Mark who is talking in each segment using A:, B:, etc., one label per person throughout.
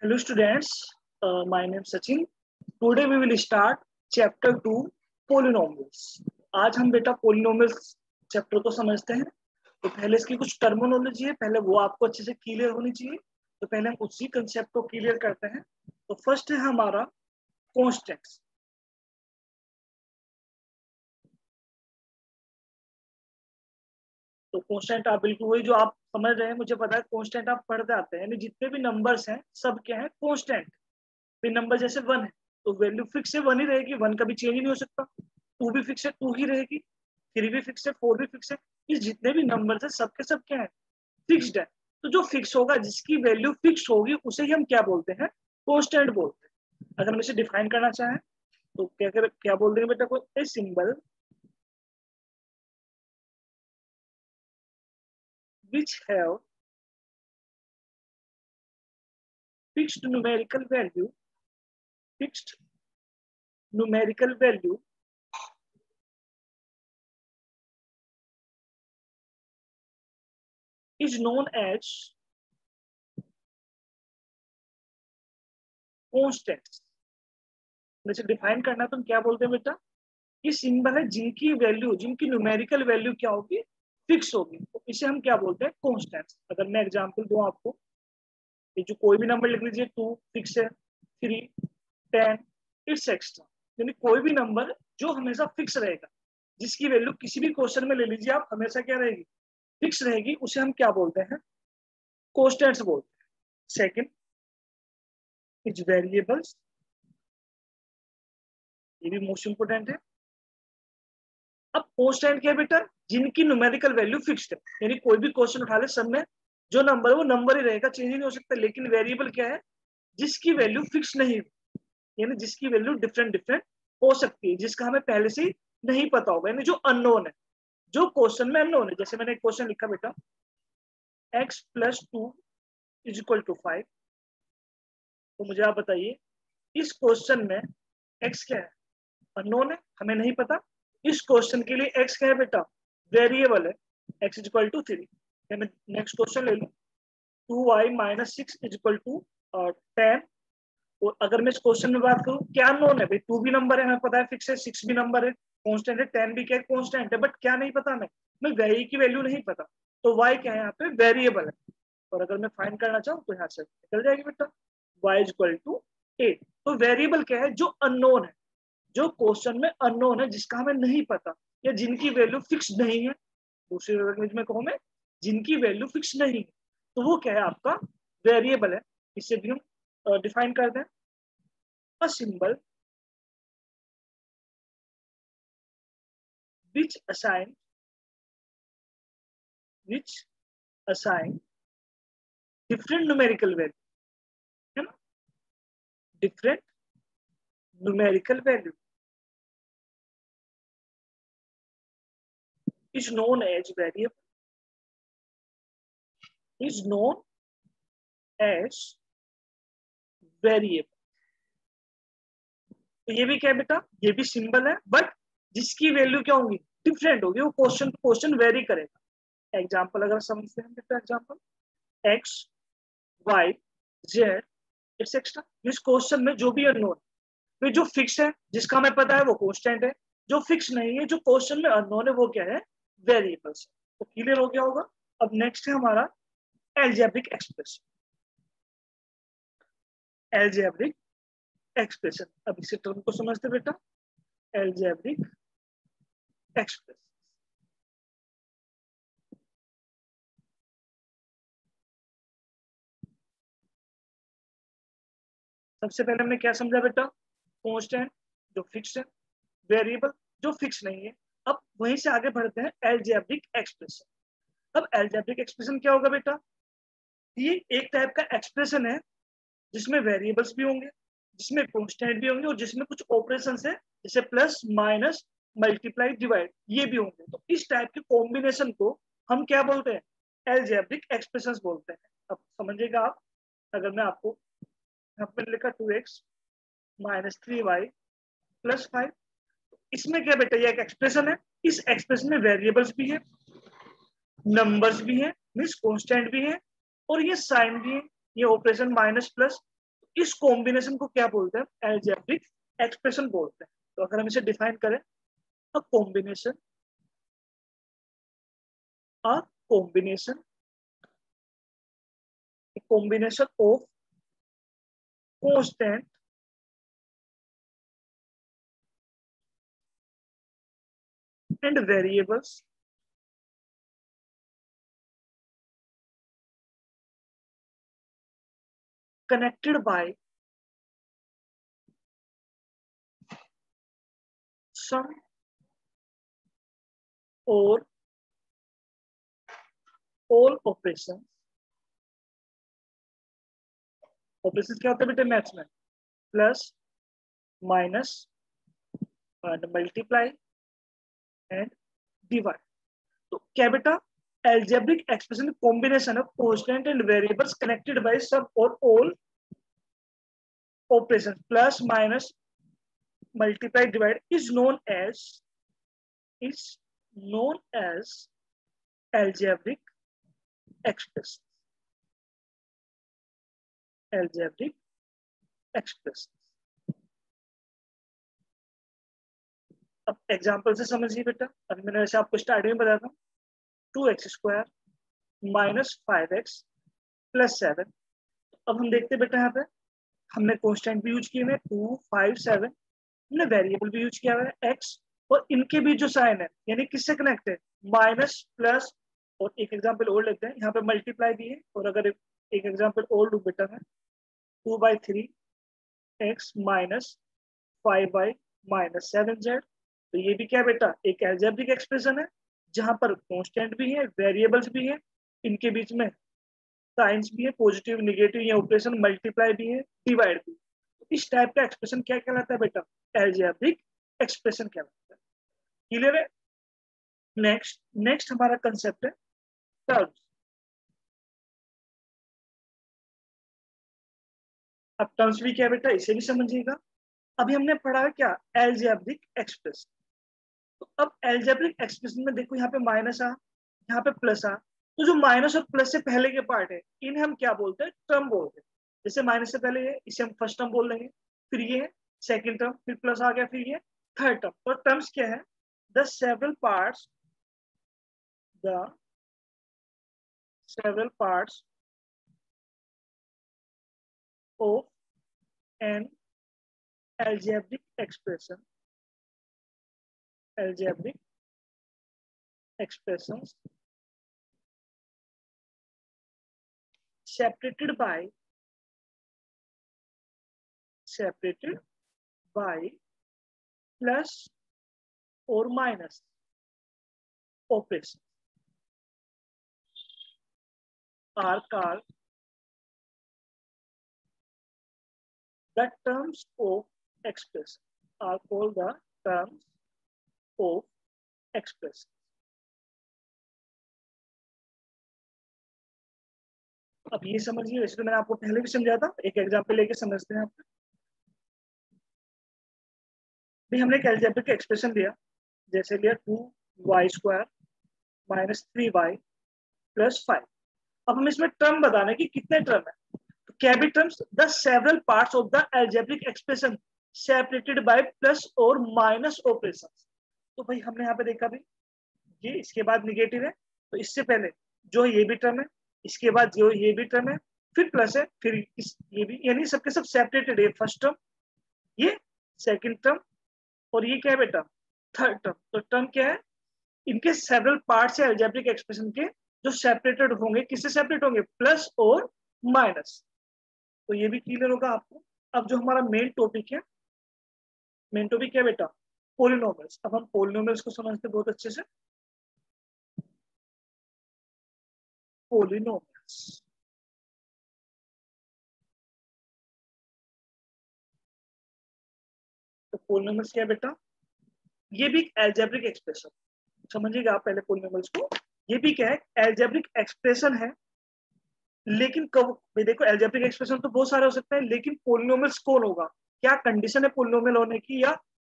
A: Hello students, my name is Sachin. Today we will start chapter 2 polynomials. आज हम बेटा polynomials chapter को समझते हैं। तो पहले इसकी कुछ टर्मिनोलॉजी है, पहले वो आपको अच्छे से क्लियर होनी चाहिए। तो पहले हम उसी कंसेप्ट को क्लियर करते हैं। तो फर्स्ट है हमारा कॉन्स्टेंट्स। तो कॉन्स्टेंट आप बिल्कुल वही जो आप समझ रहे हैं, मुझे पता है कॉन्स्टेंट आप पढ़ते आते हैं, यानी जितने भी नंबर्स हैं सब क्या है कॉन्स्टेंट। फिर नंबर जैसे 1 है तो वैल्यू फिक्स है 1 ही रहेगी, 1 कभी चेंज ही नहीं हो सकता। 2 भी फिक्स है 2 ही रहेगी, 3 भी फिक्स है 4 भी फिक्स है। ये जितने भी नंबर्स है सबके सब क्या है फिक्स्ड है। तो जो फिक्स होगा, जिसकी वैल्यू फिक्स होगी, उसे ही हम क्या बोलते हैं कॉन्स्टेंट बोलते हैं। अगर हम इसे डिफाइन करना चाहें तो क्या बोल देंगे बेटा, कोई a symbol which have fixed numerical value is known as constants। जैसे डिफाइन करना तो हम क्या बोलते हैं बेटा, ये सिंबल है जिनकी वैल्यू, जिनकी न्यूमेरिकल वैल्यू क्या होगी फिक्स होगी, तो इसे हम क्या बोलते हैं कॉन्स्टेंट्स। अगर मैं एग्जांपल दूं आपको, ये जो कोई भी नंबर लिख लीजिए, 2 फिक्स है, 3, 10 इट्स एक्स्ट्रा, यानी कोई भी नंबर जो हमेशा फिक्स रहेगा, जिसकी वैल्यू किसी भी क्वेश्चन में ले लीजिए आप, हमेशा क्या रहेगी फिक्स रहेगी, उसे हम क्या बोलते हैं कॉन्स्टेंट्स बोलते हैं। सेकंड इज वेरिएबल्स, ये भी मोस्ट इंपोर्टेंट है। अब कॉन्स्टेंट क्या है बेटा, जिनकी न्यूमेरिकल वैल्यू फिक्स्ड है, यानी कोई भी क्वेश्चन उठा ले, सब में जो नंबर है वो नंबर ही रहेगा, चेंज ही नहीं हो सकता। लेकिन वेरिएबल क्या है, जिसकी वैल्यू फिक्स नहीं, यानी जिसकी वैल्यू डिफरेंट डिफरेंट हो सकती है, जिसका हमें पहले से ही नहीं पता होगा, यानी जो अननोन है, जो क्वेश्चन में अननोन है। जैसे मैंने एक क्वेश्चन लिखा बेटा, x+2 = 5। तो मुझे आप बताइए, इस क्वेश्चन में x क्या है, अननोन है, हमें नहीं पता। इस क्वेश्चन के लिए x क्या है बेटा, वेरिएबल है, x = 3। मैं नेक्स्ट क्वेश्चन ले लूं, 2y - 6 = 10। और अगर मैं इस क्वेश्चन में बात करूं, क्या अननोन है भाई, 2 भी नंबर है हमें पता है फिक्स है, 6 भी नंबर है कांस्टेंट है, 10 भी क्या है कांस्टेंट है, बट क्या नहीं पता हमें y की वैल्यू नहीं पता। तो y क्या है यहाँ पे वेरिएबल है, और अगर मैं फाइंड करना चाहूँ तो यहाँ से निकल जाएगी बेटा y = 8। तो वेरिएबल क्या है, जो अननोन है, जो क्वेश्चन में अननोन है, जिसका हमें नहीं पता, या जिनकी वैल्यू फिक्स नहीं है। दूसरी लैंग्वेज में कहूँ मैं, जिनकी वैल्यू फिक्स नहीं है, तो वो क्या है आपका वेरिएबल है। इसे भी हम डिफाइन कर दें, a symbol which assign different numerical value, है ना, different numerical value is known as variable, is known as variable। तो ये भी क्या है बेटा, ये भी सिंबल है, बट जिसकी वैल्यू क्या होगी डिफरेंट होगी, वो क्वेश्चन टू क्वेश्चन वेरी करेगा। एग्जांपल अगर समझते हैं बेटा, example x y z etcetera, इस क्वेश्चन में जो भी अननोन, फिर जो फिक्स है जिसका हमें पता है वो कांस्टेंट है, जो फिक्स नहीं है, जो क्वेश्चन में अननोन है, वो क्या है वेरिएबल्स। तो क्लियर हो गया होगा। अब नेक्स्ट है हमारा एल्जेब्रिक एक्सप्रेशन। एल्जेब्रिक एक्सप्रेशन, अब इसी टर्म को समझते बेटा, एल्जेब्रिक एक्सप्रेशन। सबसे पहले हमने क्या समझा बेटा, कांस्टेंट जो फिक्स है, वेरिएबल जो फिक्स नहीं है। अब वहीं से आगे बढ़ते हैं एल्जेब्रिक एक्सप्रेशन। अब एल्जेब्रिक एक्सप्रेशन क्या होगा बेटा, ये एक टाइप का एक्सप्रेशन है जिसमें वेरिएबल्स भी होंगे, जिसमें कांस्टेंट भी होंगे, और जिसमें कुछ ऑपरेशन है जैसे प्लस माइनस मल्टीप्लाई डिवाइड, ये भी होंगे। तो इस टाइप के कॉम्बिनेशन को हम क्या बोलते हैं, एल्जेब्रिक एक्सप्रेशंस बोलते हैं। अब समझिएगा आप, अगर मैं आपको यहाँ पर लिखा 2x - 3y + 5, इसमें क्या बेटा, ये एक एक्सप्रेशन है, इस एक्सप्रेशन में वेरिएबल्स भी है, नंबर्स भी है, मीन्स कांस्टेंट भी है, और ये साइन भी है, ये ऑपरेशन माइनस प्लस। इस कॉम्बिनेशन को क्या बोलते हैं? एल्जेब्रिक एक्सप्रेशन बोलते हैं। तो अगर हम इसे डिफाइन करें, a combination of constant and variables connected by some or all operations क्या होता है बेटे मैथ्स में? Plus, minus and multiply and divide. तो क्या बेटा? Algebraic expression combination of constant and variables connected by सब और all operation plus minus multiply divide is known as algebraic expression। algebraic expression। अब एग्जांपल से समझिए बेटा। अभी मैंने वैसे आपको स्टार्टिंग में बताया था 2x² माइनस 5x प्लस 7। अब हम देखते हैं बेटा, यहाँ पे हमने कांस्टेंट भी यूज किए हुए 2, 5, 7, हमने वेरिएबल भी यूज किया हुआ है x, और इनके बीच जो साइन है यानी किससे कनेक्ट है? Minus plus. और एक एग्जांपल और लेते हैं, यहाँ पे मल्टीप्लाई भी है। और अगर एक एग्जांपल और लूँ बेटा मैं, 2/3x minus 5y minus 7z। तो ये भी क्या बेटा? एक एल्जेब्रिक एक्सप्रेशन है जहां पर कांस्टेंट भी है, वेरिएबल्स भी है, इनके बीच में साइंस भी है, पॉजिटिव नेगेटिव, या ऑपरेशन मल्टीप्लाई भी है, डिवाइड भी। इस टाइप का एक्सप्रेशन क्या कहलाता है बेटा? एल्जेब्रिक एक्सप्रेशन कहलाता है। क्लियर है? नेक्स्ट हमारा कंसेप्ट है टर्म्स। अब टर्म्स भी क्या बेटा, इसे भी समझिएगा। अभी हमने पढ़ा है क्या? Algebraic expression. तो अब एल्जेब्रिक एक्सप्रेशन में देखो, यहाँ पे माइनस आ, यहाँ पे प्लस आ, तो जो माइनस और प्लस से पहले के पार्ट है इन्हें हम क्या बोलते हैं? टर्म बोलते हैं। जैसे माइनस से पहले ये, इसे हम फर्स्ट टर्म बोल देंगे, फिर ये सेकंड टर्म, फिर प्लस आ गया, फिर ये थर्ड टर्म। तो टर्म्स क्या है? The several parts of an algebraic expressions separated by plus or minus operations are called the terms of expression, are called the terms of expression। अब ये समझिए, वैसे तो मैंने आपको पहले भी समझाया था, एक एग्जांपल लेके समझते हैं। आप भी हमने एक एल्जेब्रिक एक्सप्रेशन लिया, जैसे लिया 2y² माइनस 3y प्लस 5। अब हम इसमें टर्म बताने की कितने टर्म है, तो क्या भी terms? The several parts of the algebraic expression separated by plus और माइनस ऑपरेशंस। तो भाई हमने यहाँ पे देखा भी, ये इसके बाद निगेटिव है, तो इससे पहले जो ये भी टर्म है, इसके बाद जो ये भी टर्म है, फिर प्लस है, फिर ये भी, यानी सबके सब सेपरेटेड है। फर्स्ट टर्म, ये सेकंड टर्म, और ये क्या है बेटा? Third term. तो टर्म क्या है? इनके सेवरल पार्ट्स है एल्जेब्रिक एक्सप्रेशन के, जो सेपरेटेड होंगे। किससे सेपरेट होंगे? प्लस और माइनस। तो ये भी क्लियर होगा आपको। अब जो हमारा मेन टॉपिक है बेटा? पोलिनोमियल्स। अब हम पोलिनोमियल्स को समझते बहुत अच्छे से। पोलिनोमियल्स, तो पोलिनोमियल्स क्या है बेटा? ये भी एल्जेब्रिक एक्सप्रेशन, समझिएगा आप पहले पोलिनोमियल्स को। ये भी क्या है? एल्जेब्रिक एक्सप्रेशन है। लेकिन कब देखो, एल्जेब्रिक एक्सप्रेशन तो बहुत सारे हो सकते हैं, लेकिन पोलिनोमियल्स कौन होगा? क्या कंडीशन है पोलिनोमियल होने की, या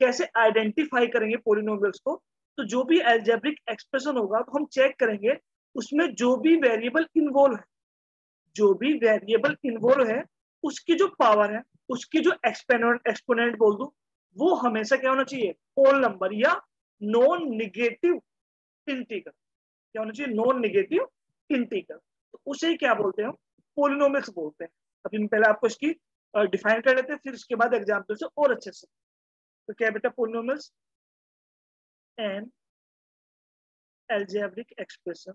A: कैसे आइडेंटिफाई करेंगे पोलिनोमियल्स को? तो जो भी एल्जेब्रिक एक्सप्रेशन होगा तो हम चेक करेंगे उसमें जो भी वेरिएबल इन्वॉल्व है उसकी जो पावर है, उसकी जो एक्सपोनेंट बोल दूं, वो हमेशा क्या होना चाहिए, होल नंबर या नॉन निगेटिव इंटीगर। क्या होना चाहिए, नॉन निगेटिव इंटीगर। तो उसे ही क्या बोलते हैं हम, पोलिनोमियल्स बोलते हैं। अभी हम पहले आपको इसकी डिफाइन कर लेते हैं, फिर उसके बाद एग्जाम्पल से और अच्छे से। तो क्या बेटा, polynomials an algebraic expression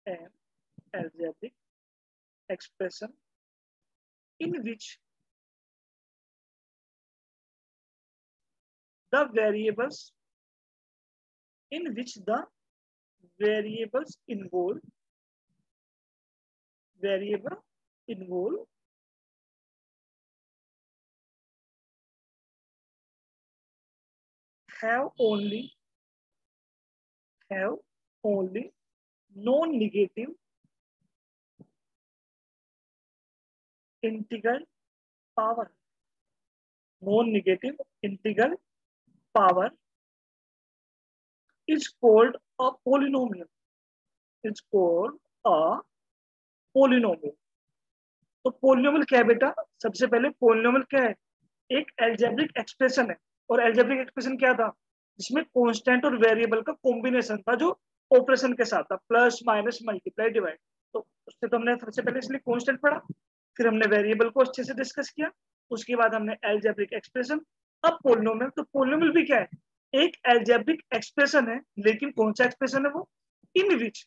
A: and algebraic expression in which the variables involved have only non-negative integral power. Non-negative integral power is called a polynomial. It's called a polynomial. तो पोलिनोमियल क्या है बेटा, सबसे पहले पोलिनोमियल क्या है, एक एल्जेब्रिक एक्सप्रेशन है। और एल्जेब्रिक एक्सप्रेशन क्या था, जिसमें कांस्टेंट और वेरिएबल का कॉम्बिनेशन था, जो ऑपरेशन के साथ था, प्लस माइनस मल्टीप्लाई डिवाइड। तो उससे तो हमने सबसे पहले इसलिए कांस्टेंट पढ़ा, फिर हमने वेरिएबल को अच्छे से डिस्कस किया, उसके बाद हमने एल्जेब्रिक एक्सप्रेशन, अब पोलिनोमियल। तो पोलिनोमियल भी क्या है, एक एल्जेब्रिक एक्सप्रेशन है, लेकिन कौन सा एक्सप्रेशन है वो, इन विच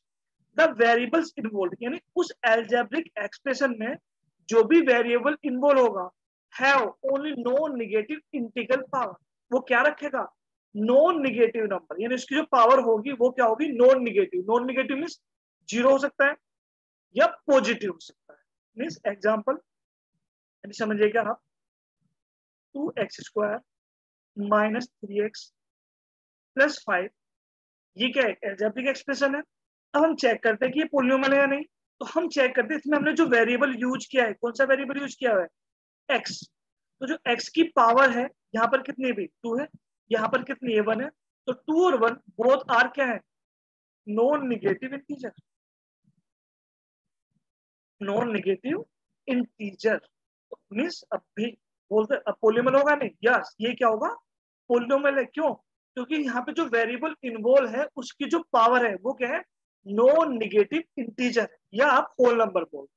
A: द वेरिएबल्स इन्वॉल्व, यानी उस एल्जेब्रिक एक्सप्रेशन में जो भी वेरिएबल इन्वॉल्व होगा, have only non negative integral power. वो क्या रखेगा, नॉन नेगेटिव नंबर, यानी उसकी जो पावर होगी वो क्या होगी, non negative. Non negative means zero हो सकता है या पॉजिटिव हो सकता है। मीन्स एग्जाम्पल समझिएगा आप, 2x² माइनस 3x प्लस 5, ये क्या है, एल्जेब्रिक एक्सप्रेशन है। अब हम चेक करते हैं कि ये पोलिनोमियल है या नहीं। तो हम चेक करते हैं इसमें हमने जो वेरिएबल यूज किया है, कौन सा वेरिएबल यूज किया हुआ है, एक्स। तो जो एक्स की पावर है यहाँ पर कितनी भी 2 है, यहाँ पर कितनी है 1 है। तो 2 और 1 बोथ आर क्या है, non negative integer. Non negative integer means अब भी बोलते अब पोलिनोमियल होगा नहीं, यस ये क्या होगा, पोलिनोमियल है। क्यों, क्योंकि यहाँ पे जो वेरिएबल इन्वॉल्व है उसकी जो पावर है वो क्या है, नॉन नेगेटिव इंटीजर, या आप होल नंबर बोल।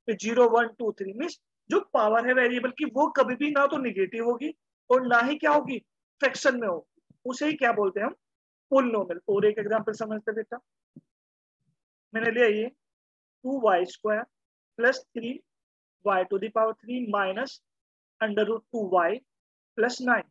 A: 0 1 2 3 मीन्स जो पावर है वेरिएबल की वो कभी भी ना तो निगेटिव होगी और ना ही क्या होगी, फ्रैक्शन में होगी। उसे ही क्या बोलते हैं हम, पोलिनोमियल। और एक एग्जांपल समझते बेटा, मैंने लिया ये 2y² plus 3y³ minus √2y plus 9।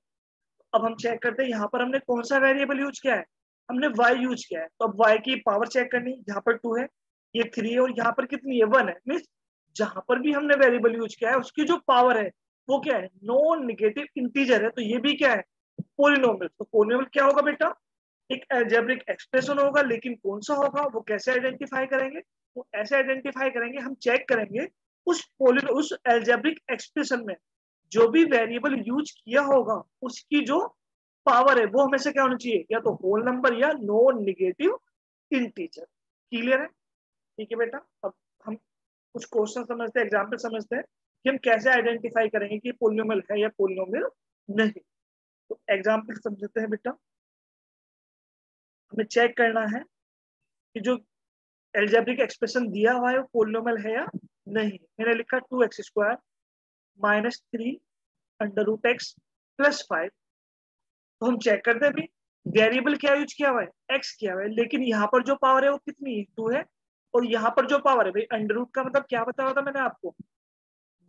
A: अब हम चेक करते हैं यहाँ पर हमने कौन सा वेरिएबल यूज किया है, हमने y यूज किया है। तो अब y की पावर चेक करनी, यहाँ पर 2 है, ये 3 है, और यहाँ पर कितनी है 1 है। मीन्स जहां पर भी हमने वेरिएबल यूज किया है उसकी जो पावर है वो क्या है, नॉन नेगेटिव इंटीजर है। तो ये भी क्या है, पोलिनोमियल। तो पोलिनोमियल क्या होगा बेटा, एक एल्जेब्रिक एक्सप्रेशन होगा, लेकिन कौन सा होगा वो कैसे आइडेंटिफाई करेंगे, वो ऐसे आइडेंटिफाई करेंगे, हम चेक करेंगे उस एल्जेब्रिक एक्सप्रेशन में जो भी वेरिएबल यूज किया होगा उसकी जो पावर है वो हमेशा क्या होनी चाहिए, या तो होल नंबर या नॉन नेगेटिव इंटीजर। क्लियर है, ठीक है बेटा। अब हम कुछ क्वेश्चन समझते हैं, एग्जाम्पल समझते हैं कि हम कैसे आइडेंटिफाई करेंगे कि पोलिनोमियल है या पोलिनोमियल नहीं। तो एग्जाम्पल समझते हैं बेटा, हमें चेक करना है कि जो एल्जेब्रिक एक्सप्रेशन दिया हुआ है वो पोलिनोमियल है या नहीं। मैंने लिखा 2x² माइनस 3 √x प्लस 5। तो हम चेक करते हैं भी वेरिएबल क्या यूज किया हुआ है, x किया हुआ है, लेकिन यहाँ पर जो पावर है वो कितनी है, 2 है। और यहाँ पर जो पावर है भाई, अंडर का मतलब क्या बताया था मैंने आपको,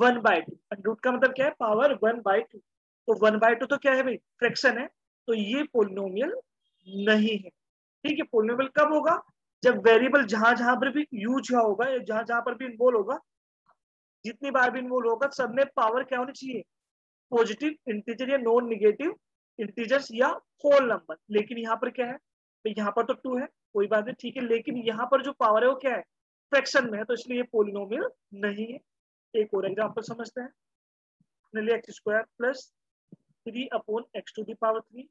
A: 1/2। अंडर का मतलब क्या है, पावर 1/2। तो 1/2 तो क्या है भाई, फ्रैक्शन है। तो ये पोलिनोमियल नहीं है। ठीक है, पोलिनोमियल कब होगा, जब वेरिएबल जहां जहां पर भी यूज हुआ होगा या जहां जहां पर भी इन्वॉल्व होगा, जितनी बार भी इन्वॉल्व होगा, सब में पावर क्या होनी चाहिए, पॉजिटिव इंटीजर या नॉन नेगेटिव इंटीजर्स या होल नंबर। लेकिन यहाँ पर क्या है, तो यहाँ पर तो 2 है, कोई बात नहीं, ठीक है, लेकिन यहाँ पर जो पावर है वो क्या है, फ्रैक्शन में है, तो इसलिए ये पोलिनोमियल नहीं है। एक और एग्जांपल समझते हैं, हमने लिया x² plus 3/x³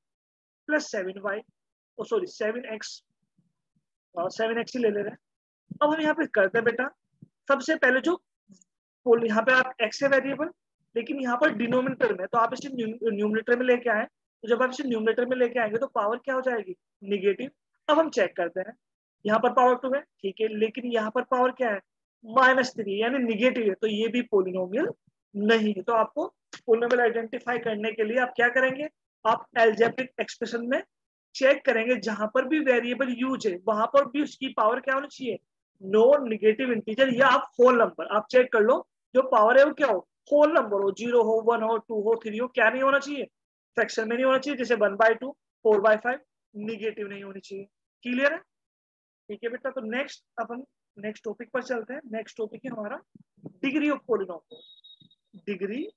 A: plus 7y, sorry 7x ही ले ले रहे हैं। अब हम यहाँ पे करते हैं बेटा, सबसे पहले जो यहाँ पे आप एक्स है वेरिएबल, लेकिन यहाँ पर डिनोमिनेटर में, तो आप इसे न्यूमिनेटर में लेके आए, तो जब आप इसे न्यूमिनेटर में लेके आएंगे तो पावर क्या हो जाएगी, निगेटिव। अब हम चेक करते हैं, यहाँ पर पावर 2 है, ठीक है, लेकिन यहाँ पर पावर क्या है, -3, यानी निगेटिव है, तो ये भी पोलिनोमियल नहीं है। तो आपको पोलिनोमियल आइडेंटिफाई करने के लिए आप क्या करेंगे, आप एल्जेब्रिक एक्सप्रेशन में चेक करेंगे, जहां पर भी वेरिएबल यूज है वहां पर भी उसकी पावर क्या होनी चाहिए, नॉन नेगेटिव इंटीजर, या आप होल नंबर आप चेक कर लो, जो पावर है वो क्या हो, होल नंबर हो, 0 हो, 1 हो, 2 हो, 3 हो, क्या नहीं होना चाहिए, फ्रैक्शन में नहीं होना चाहिए, जैसे 1/2, 4/5, निगेटिव नहीं होनी चाहिए। क्लियर है? ठीक है बेटा, तो नेक्स्ट अपन नेक्स्ट टॉपिक पर चलते हैं। नेक्स्ट टॉपिक है हमारा डिग्री ऑफ पॉलिनोमियल। डिग्री